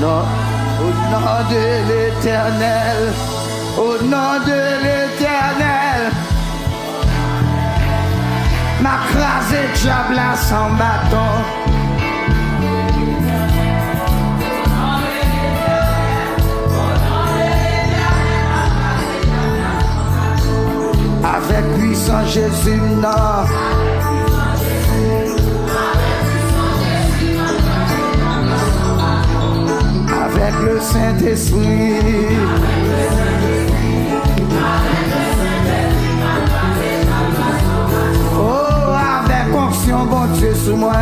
nom de l'Éternel, au nom de l'Éternel, m'a crasé diable sans bâton. Avec puissant Jésus, non. Avec le Saint-Esprit. Oh, avec onction, bon Dieu, sous moi.